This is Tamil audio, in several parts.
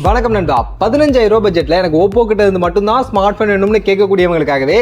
வணக்கம் நண்பா. 15,000 ரூபாய் பட்ஜெட்ல எனக்கு ஓப்போ கிட்ட இருந்து மட்டும்தான் ஸ்மார்ட் போன் வேணும்னு கேட்கக்கூடியவங்களுக்காகவே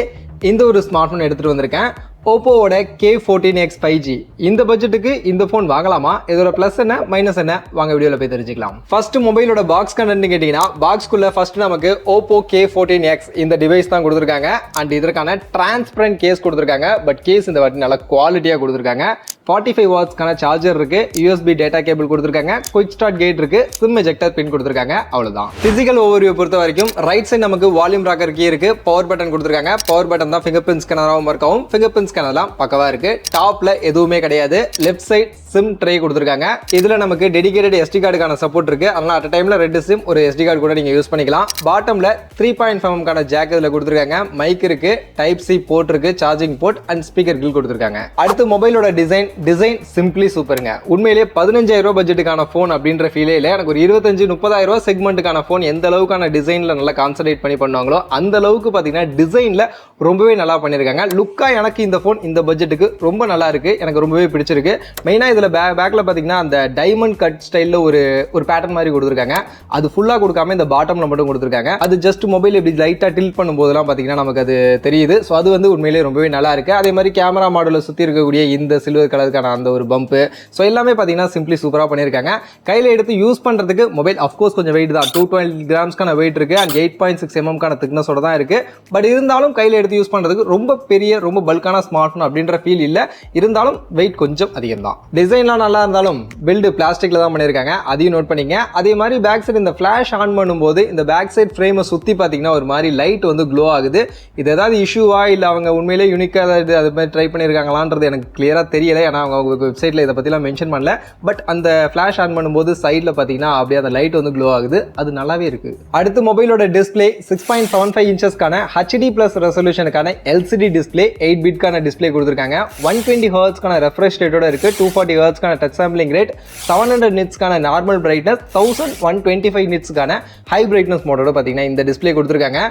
இந்த ஒரு ஸ்மார்ட் போன் எடுத்துட்டு வந்திருக்கேன். ஓப்போவோட K14X 5G. இந்த பட்ஜெட்டுக்கு இந்த போன் வாங்கலாமா? இதோட பிளஸ் என்ன மைனஸ் என்ன வாங்க வீடியோல போய் தெரிஞ்சுக்கலாம். ஃபர்ஸ்ட் மொபைலோட பாக்ஸ் கண்டென்ட் கேட்டீங்கன்னா பாக்ஸ்க்குள்ள ஃபர்ஸ்ட் நமக்கு ஓப்போ K14X இந்த டிவைஸ் தான் கொடுத்துருக்காங்க. அண்ட் இதற்கான டிரான்ஸ்பரண்ட் கேஸ் கொடுத்துருக்காங்க. பட் கேஸ் இந்த வாட்டி நல்ல குவாலிட்டியா கொடுத்துருக்காங்க. 45 வாட்ஸ்க்கான சார்ஜர் இருக்கு, USB டேட்டா கேபிள் கொடுத்துருக்காங்க, குயிக் ஸ்டார்ட் கேட் இருக்கு, சிம் எஜெக்டர் பின் கொடுத்துருக்காங்க. அவ்வளவுதான். பிசிக்கல் ஓவர்வியூ பொறுத்த வரைக்கும் ரைட் சைடு நமக்கு வால்யூம் ராக்கர் கீ இருக்கு, பவர் பட்டன் கொடுத்துருக்காங்க. பவர் பட்டன் தான் ஃபிங்கர் பிரிண்ட் ஸ்கேனராகவும் இருக்கும். ஃபிங்கர் பிரிண்ட் ஸ்கேனர்லாம் பக்கவா இருக்கு. டாப்ல எதுவுமே கிடையாது. லெஃப்ட் சைடு சிம் ட்ரே கொடுத்துருக்காங்க. இதுல நமக்கு டெடிகேட்டட் SD கார்டுக்கான சப்போர்ட் இருக்கு. அதனால அட் டைம்ல 2 சிம் ஒரு SD கார்டு கூட நீங்க யூஸ் பண்ணிக்கலாம். பாட்டம்ல 3.5mm கான ஜாக் இதுல கொடுத்துருக்காங்க. மைக் இருக்கு, டைப் சி போர்ட் இருக்கு, charging port and speaker grill கொடுத்துருக்காங்க. அடுத்து மொபைலோட டிசைன் சிம்பிளி சூப்பருங்க. உண்மையிலேயே 15,000 ரூபாய் பட்ஜெட்டுக்கான போன் அப்படின்ற ஃபீலே இல்லை. எனக்கு ஒரு 25-30,000 ரூபாய் செக்மெண்ட்டுக்கான போன் எந்த அளவுக்கான டிசைன்ல நல்லா கான்சன்ட்ரேட் பண்ணி பண்ணுவாங்களோ அந்த அளவுக்கு பாத்தீங்கன்னா டிசைன்ல ரொம்பவே நல்லா பண்ணிருக்காங்க. லுக்கா எனக்கு இந்த போன் இந்த பட்ஜெட்டுக்கு ரொம்ப நல்லா இருக்கு. எனக்கு ரொம்பவே பிடிச்சிருக்கு. மெயினா இதுல பேக்ல பாத்தீங்கன்னா அந்த டைமண்ட் கட் ஸ்டைல்ல ஒரு பேட்டர்ன் மாதிரி கொடுத்துருக்காங்க. அது ஃபுல்லா கொடுக்காம இந்த பாட்டம்ல மட்டும் கொடுத்துருக்காங்க. அது ஜஸ்ட் மொபைல் இப்படி லைட்டா டில்ட் பண்ணும்போதெல்லாம் பாத்தீங்கன்னா நமக்கு அது தெரியுது. ஸோ அது வந்து உண்மையிலேயே ரொம்பவே நல்லா இருக்கு. அதே மாதிரி கேமரா மாடலை சுத்தி இருக்கக்கூடிய இந்த சில்வர் கலருக்கான அந்த ஒரு பம்பு, ஸோ எல்லாமே பாத்தீங்கன்னா சிம்பிளி சூப்பரா பண்ணிருக்காங்க. கையில எடுத்து யூஸ் பண்றதுக்கு மொபைல் அஃப்கோர்ஸ் கொஞ்சம் வெயிட் தான். 220 கிராம்ஸ்க்கான வெயிட் இருக்கு அண்ட் 8.6mm கான திக்னஸோட தான் இருக்கு. பட் இருந்தாலும் கையில எடுத்து யூஸ் பண்றதுக்கு ரொம்ப பெரிய ரொம்ப பல்கான ஸ்மார்ட் போன் அப்படின்ற ஃபீல் இல்ல. இருந்தாலும் வெயிட் கொஞ்சம் அதிகம் தான். டிசைன்லாம் நல்லா இருந்தாலும் பில்டு பிளாஸ்டிக்ல தான் பண்ணிருக்காங்க. அதையும் நோட் பண்ணிங்க. அதே மாதிரி பேக் சைடு இந்த ஃபிளாஷ் ஆன் பண்ணும்போது இந்த பேக் சைடு ஃப்ரேமை சுத்தி பாத்தீங்கன்னா ஒரு மாதிரி லைட் வந்து க்ளோ ஆகுது. இது ஏதாவது இஷ்யூவா இல்ல அவங்க உண்மையிலே யூனிக்கா அது மாதிரி ட்ரை பண்ணிருக்காங்களான்றது எனக்கு கிளியரா தெரியல. ஏன்னா அவங்க வெப்சைட்ல இதை பத்திலாம் மென்ஷன் பண்ணல. பட் அந்த ஃபிளாஷ் ஆன் பண்ணும்போது சைட்ல பாத்தீங்கன்னா அப்படியே அந்த லைட் வந்து க்ளோ ஆகுது. அது நல்லாவே இருக்கு. அடுத்து மொபைலோட டிஸ்பிளே 6.75 இன்ச்சஸ்க்கான HD+ ரெசல்யூஷனுக்கான LCD டிஸ்பிளே, 8 பிட்கான டிஸ்பிளே கொடுத்துருக்காங்க. 120 ஹெர்ட்ஸ்க்கான ரெஃப்ரெஷ் ரேட்டோட இருக்கு. 240 ஹெர்ட்ஸ்க்கான டச் சாம்பிளிங் ரேட், 700 நிட்ஸ்க்கான நார்மல் பிரைட்னஸ், 1125 நிட்ஸ்க்கான ஹை பிரைட்னஸ் மோடோட பாத்தீங்கன்னா இந்த டிஸ்பிளே கொடுத்துருக்காங்க.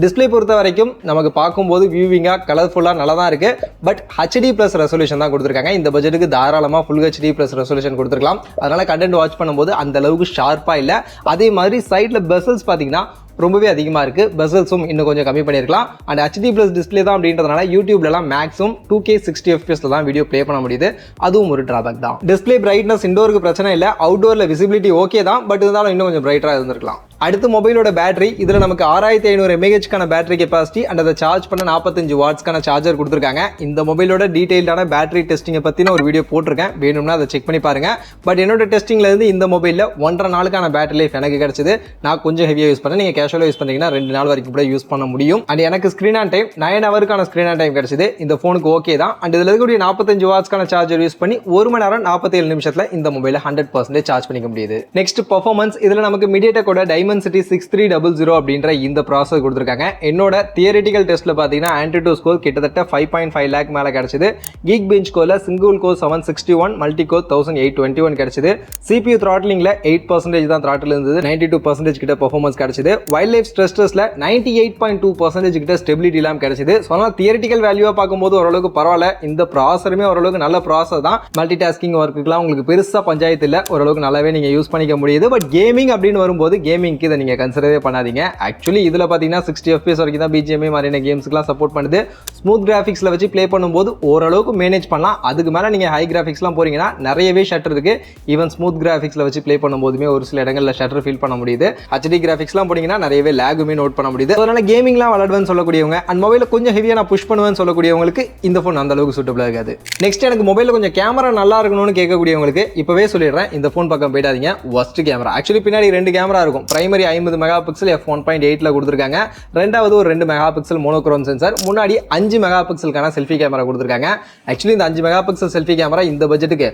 டிஸ்பிளே பொறுத்த வரைக்கும் நமக்கு பார்க்கும்போது வியூவிங்கா கலர்ஃபுல்லா நல்லா தான் இருக்கு. பட் HD+ ரெசல்யூஷன் தான் கொடுத்துருக்காங்க. இந்த பட்ஜெட்டுக்கு தாராளமா ஃபுல் HD+ ரெசல்யூஷன் கொடுத்துருக்கலாம். அதனால கண்டென்ட் வாட்ச் பண்ணும்போது அந்த அளவுக்கு ஷார்ப்பா இல்ல. அதே மாதிரி சைட்ல பெசல்ஸ் பாத்தீங்கன்னா ரொம்பவே அதிகமாக இருக்கு. பெசல்ஸும் இன்னும் கொஞ்சம் கம்மி பண்ணிருக்கலாம். அண்ட் HD+ டிஸ்பிளே தான் அப்படின்றதுனால யூடியூப்லாம் மேக்ஸிமம் 2K 60 FPS தான் வீடியோ ப்ளே பண்ண முடியுது. அதுவும் ஒரு டிராபேக் தான். டிஸ்பிளே பிரைட்னஸ் இண்டோருக்கு பிரச்சனை இல்லை. அவுட்டோர்ல விசிபிலிட்டி ஓகே தான். பட் இருந்தாலும் இன்னும் கொஞ்சம் பிரைட்டரா இருந்திருக்கலாம். அடுத்து மொபைலோட பேட்டரி, இதுல நமக்கு 6500 mAh பேட்டரி கெபாசிட்டி அண்ட் அதை சார்ஜ் பண்ண 45 வாட்ஸ்க்கான சார்ஜர் கொடுத்துருக்காங்க. இந்த மொபைலோட டீடைல்டான பேட்டரி டெஸ்டிங்கை பத்தின ஒரு வீடியோ போட்டிருக்கேன், வேணும்னா அதை செக் பண்ணி பாருங்க. பட் என்னோட டெஸ்டிங்ல இருந்து இந்த மொபைல்ல 1.5 நாளுக்கான பேட்டரி லைஃப் எனக்கு கிடைச்சது. நான் கொஞ்சம் ஹெவியா யூஸ் பண்ணேன். நீங்க கேஷுவலா யூஸ் பண்ணீங்கன்னா 2 நாள் வரைக்கும் கூட யூஸ் பண்ண முடியும். அண்ட் எனக்கு ஸ்கிரீன் ஆன் டைம் 9 ஹவருக்கான ஸ்கிரீன் ஆன் டைம் கிடைச்சது. இந்த போனுக்கு ஓகே தான். அண்ட் இதுல இருக்கக்கூடிய 45 வாட்ஸ்க்கான சார்ஜர் யூஸ் பண்ணி 1 மணி நேரம் 47 நிமிஷத்துல இந்த மொபைல 100% சார்ஜ் பண்ணிக்க முடியுது. நெக்ஸ்ட் பெர்ஃபார்மன்ஸ், இதுல நமக்கு மீடியாடெக்கோட டைமென்சிட்டி 6300 அப்படின்ற இந்த ப்ராசஸர் கொடுத்துருக்காங்க. என்னோட தியரிட்டிக்கல் டெஸ்ட்ல பாத்தீங்கன்னா AnTuTu ஸ்கோர் கிட்டத்தட்ட 5.5 லேக் மேல கிடைச்சது. Geek Bench ஸ்கோர்ல சிங்கிள் கோர் 761, மல்டி கோர் 1821 கிடைச்சது. CPU throttling-ல 8% தான் throttle இருந்தது. 92% கிட்ட பெர்ஃபார்மன்ஸ் கிடைச்சது. வைல்ட் லைஃப் ஸ்ட்ரெஸ் டெஸ்ட்ல 98.2% கிட்ட ஸ்டெபிலிட்டி எல்லாம் கிடைச்சது. ஸோ அதனால தியரிட்டிக்கல் வேல்யூவா பார்க்கும்போது ஓரளவுக்கு பரவாயில்ல. இந்த ப்ராசருமே ஓரளவுக்கு நல்ல ப்ராசஸ் தான். மல்டி டாஸ்கிங் ஒர்க்குலாம் உங்களுக்கு பெருசா பஞ்சாயத்து இல்ல. ஓரளவுக்கு நல்லாவே நீங்க யூஸ் பண்ணிக்க முடியுது. பட் கேமிங் அப்படின்னு வரும்போது கேமிங்க்கு இதை நீங்க கன்சிடரே பண்ணாதீங்க. ஆக்சுவலி இதுல பாத்தீங்கன்னா 60 FPS வரைக்கும் தான் BGMI மாதிரியான கேம்ஸ்க்குலாம் சப்போர்ட் பண்ணுது. ஸ்மூத் கிராஃபிக்ஸ்ல வச்சு ப்ளே பண்ணும்போது ஓரளவுக்கு மேனேஜ் பண்ணலாம். அதுக்கு மேல நீங்க ஹை கிராஃபிக்ஸ்லாம் போறீங்கன்னா நிறையவே ஷட்டர் இருக்கு. ஈவன் ஸ்மூத் கிராஃபிக்ஸ்ல வச்சு ப்ளே பண்ணும்போதுமே ஒரு சில இடங்கள்ல ஷட்டர் ஃபீல் பண்ண முடியுது. HD கிராஃபிக்ஸ்லாம் போனீங்கன்னா நிறையவே லேகுமே நோட் பண்ண முடியுது. அதனால கேமிங்லாம் விளையாடுவேன்னு சொல்லக்கூடியவங்க அண்ட் மொபைல கொஞ்சம் ஹெவியா நான் புஷ் பண்ணுவேன்னு சொல்லக்கூடியவங்களுக்கு இந்த போன் அந்த அளவுக்கு சூட்டபிளா இருக்காது. நெக்ஸ்ட் எனக்கு மொபைல கொஞ்சம் கேமரா நல்லா இருக்கணும்னு கேட்கக்கூடியவங்களுக்கு இப்பவே சொல்லிடுறேன், இந்த போன் பக்கம் போயிடாதீங்க. Worst camera. ஆக்சுவலி பின்னாடி 2 கேமரா இருக்கும். பிரைமரி 50 மெகாபிக்சல் f1.8ல கொடுத்துருக்காங்க. ரெண்டாவது ஒரு 2 மெகாபிக்சல் மோனோக்ரோம் சென்சார். முன்னாடி 5 மெகாபிக்சலுக்கான செல்ஃபி கேமரா கொடுத்துருக்காங்க. ஆக்சுவலி இந்த 5 மெகாபிக்சல் செல்ஃபி கேமரா இந்த பட்ஜெட்டுக்கு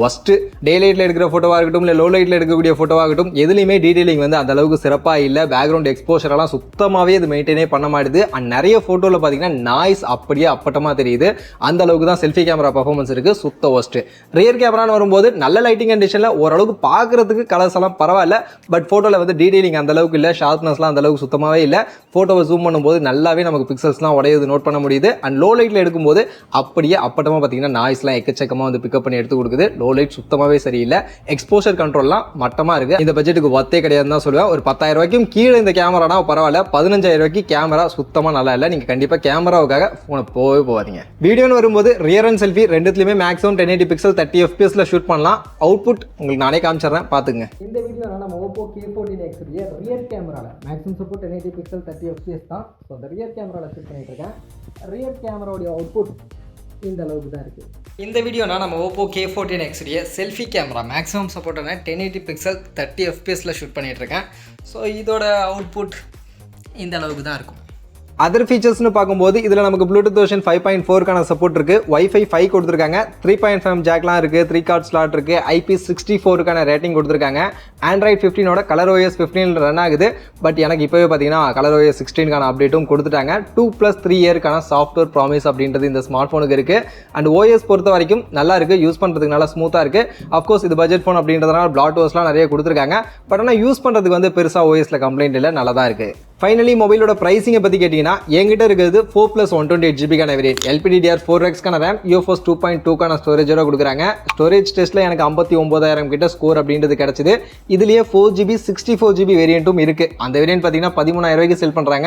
ஒஸ்ட். டே லைட்ல எடுக்கிற போட்டோவா இருக்கட்டும் இல்ல லோ லைட்ல எடுக்கக்கூடிய போட்டோவா இருக்கட்டும், எதுலையுமே டீடைலிங் வந்து அந்த அளவுக்கு சிறப்பா இல்ல. பேக்ரவுண்ட் எக்ஸ்போஷர் எல்லாம் சுத்தமாவே இது மெயின்டைனே பண்ண மாட்டுது. அண்ட் நிறைய போட்டோல பாத்தீங்கன்னா நாய்ஸ் அப்படியே அப்பட்டமா தெரியுது. அந்த அளவுக்கு தான் செல்ஃபி கேமரா பெர்ஃபார்மன்ஸ் இருக்கு. சுத்த ஒஸ்ட். ரியர் கேமரான்னு வரும்போது நல்ல லைட்டிங் கண்டிஷன்ல ஓரளவுக்கு பாக்குறதுக்கு கலர்ஸ் எல்லாம் பரவாயில்ல. பட் போட்டோல வந்து டீடைல் டீட்டெயிலிங் அந்த அளவுக்கு இல்லை, ஷார்ப்னஸ்லாம் அந்த அளவுக்கு சுத்தமாகவே இல்லை. ஃபோட்டோவை ஜூம் பண்ணும்போது நல்லாவே நமக்கு பிக்சல்ஸ்லாம் உடையுது நோட் பண்ண முடியுது. அண்ட் லோ லைட்டில் எடுக்கும்போது அப்படியே அப்பட்டமாக பார்த்தீங்கன்னா நாய்ஸ்லாம் எக்கச்சக்கமாக வந்து பிக்கப் பண்ணி எடுத்து கொடுக்குது. லோ லைட் சுத்தமாகவே சரியில்லை. எக்ஸ்போஷர் கண்ட்ரோல்லாம் மட்டமாக இருக்குது. இந்த பட்ஜெட்டுக்கு ஒத்தே கிடையாதுன்னு தான் சொல்லுவேன். ஒரு 10,000 ரூபாய்க்கும் கீழே இந்த கேமரானா பரவாயில்ல, 15,000 ரூபாய்க்கு கேமரா சுத்தமாக நல்லா இல்லை. நீங்கள் கண்டிப்பாக கேமராவுக்காக ஃபோனை போகாதீங்க. வீடியோன்னு வரும்போது ரியர் அண்ட் செல்ஃபி ரெண்டுத்துலையுமே மேக்ஸிமம் 1080 பிக்சல் 30 fps ஷூட் பண்ணலாம். அவுட்புட் உங்களுக்கு நானே காமிச்சிடுறேன், பார்த்துங்க. இந்த வீடியோ நம்ம Oppo K14X ரியர் கேமராவில் மேக்ஸிமம் சப்போர்ட் 1080 பிக்சல் 30 fps தான். ஸோ அந்த ரியர் கேமராவில் ஷூட் பண்ணிட்டு இருக்கேன். ரியர் கேமராவுடைய அவுட்புட் இந்த அளவுக்கு தான் இருக்குது. இந்த வீடியோனா நம்ம Oppo K14X selfie camera maximum சப்போர்ட்டான 1080 பிக்சல் 30 fps ஷூட் பண்ணிட்டு இருக்கேன். ஸோ இதோட அவுட்புட் இந்த அளவுக்கு தான் இருக்கும். அதர் ஃபீச்சர்ஸ்னு பார்க்கும்போது இதில் நமக்கு ப்ளூடூத் வெர்ஷன் 5.4க்கான சப்போர்ட் இருக்குது. Wi-Fi 5 கொடுத்துருக்காங்க. 3.5 ஜாக்லாம் இருக்குது. 3 கார்ட் ஸ்லாட் இருக்குது. IP64க்கான ரேட்டிங் கொடுத்துருக்காங்க. Android 15ஓட ColorOS 15 ரன் ஆகுது. பட் எனக்கு இப்போவே பார்த்தீங்கன்னா ColorOS 16க்கான அப்டேட்டும் கொடுத்துட்டாங்க. 2+3 இயர்க்கான சாஃப்ட்வேர் ப்ராமிஸ் அப்படின்றது இந்த ஸ்மார்ட் ஃபோனுக்கு இருக்குது. அண்ட் OS பொறுத்த வரைக்கும் நல்லா இருக்குது, யூஸ் பண்ணுறதுக்கு நல்லா ஸ்மூத்தாக இருக்குது. அஃப்கோர்ஸ் இது பட்ஜெட் ஃபோன் அப்படின்றதுனால பிளாட்வேர்ஸ்லாம் நிறைய கொடுத்துருக்காங்க. பட் ஆனால் யூஸ் பண்ணுறதுக்கு வந்து பெருசாக OSல கம்ப்ளைண்ட் இல்லை, நல்லா தான் இருக்குது. ஃபைனலி மொபைலோட ப்ரைஸிங்கை பற்றி கேட்டிங்கன்னா என்கிட்ட இருக்கிறது 4+128GB variant, LPDDR4X RAM, UFS 2.2க்கான ஸ்டோரேஜோட கொடுக்குறாங்க. ஸ்டோரேஜ் டெஸ்ட்டில் எனக்கு 59,000 கிட்ட ஸ்கோர் அப்படின்றது கிடச்சிது. இதுலேயே 4GB 64GB வேரியண்ட்டும் இருக்குது. அந்த வேரியன்ட் பார்த்தீங்கன்னா 13,000 ரூபாய்க்கு செல் பண்ணுறாங்க.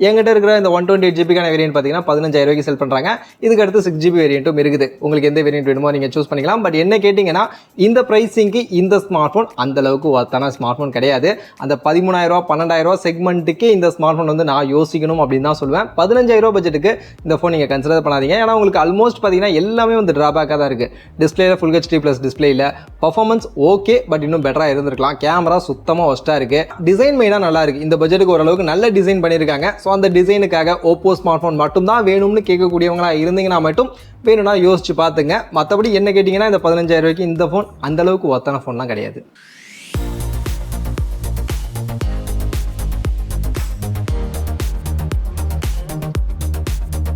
என்கிட்ட இருக்கிற இந்த 128GB வேரியன்ட் பார்த்தீங்கன்னா 15,000 ரூபாய்க்கு செல் பண்ணுறாங்க. இதுக்கு அடுத்து 6GB வேரியண்ட்டும் இருக்குது. உங்களுக்கு எந்த வேரியன்ட் வேணுமோ நீங்கள் சூஸ் பண்ணிக்கலாம். பட் என்ன கேட்டிங்கன்னா இந்த ப்ரைஸிங்க்கு இந்த ஸ்மார்ட் ஃபோன் அந்த அளவுக்கு ஒர்த்தான ஸ்மார்ட் ஃபோன் கிடையாது. அந்த 13,000 ரூபா 12,000 ரூபா செக்மெண்ட்டுக்கே இந்த ஸ்மார்ட் ஃபோன் வந்து நான் யோசிக்கணும் அப்படின்னு தான் சொல்லுவேன். 15,000 ரூபா பட்ஜெட்டுக்கு இந்த ஃபோன் நீங்கள் கன்சிடர் பண்ணாதீங்க. ஏன்னா உங்களுக்கு ஆல்மோஸ்ட் பார்த்தீங்கன்னா எல்லாமே வந்து ட்ராபேக்காக தான் இருக்குது. டிஸ்பிளேல ஃபுல் HD+ டிஸ்பிளே இல்லை. பர்ஃபார்மன்ஸ் ஓகே, பட் இன்னும் பெட்டராக இருந்திருக்கலாம். கேமரா சுத்தமாக ஒஸ்ட்டாக இருக்குது. டிசைன் மெயினாக நல்லா இருக்குது. இந்த பட்ஜெட்டுக்கு ஓரளவுக்கு நல்ல டிசைன் பண்ணியிருக்காங்க. ஸோ அந்த டிசைனுக்காக Oppo ஸ்மார்ட் ஃபோன் மட்டும் தான் வேணும்னு கேட்கக்கூடியவங்களா இருந்தீங்கன்னா மட்டும் வேணும்னா யோசிச்சு பார்த்துங்க. மற்றபடி என்ன கேட்டிங்கன்னா இந்த 15,000 ரூபாய்க்கு இந்த ஃபோன் அந்த அளவுக்கு ஒர்த்தான ஃபோன்லாம் கிடையாது.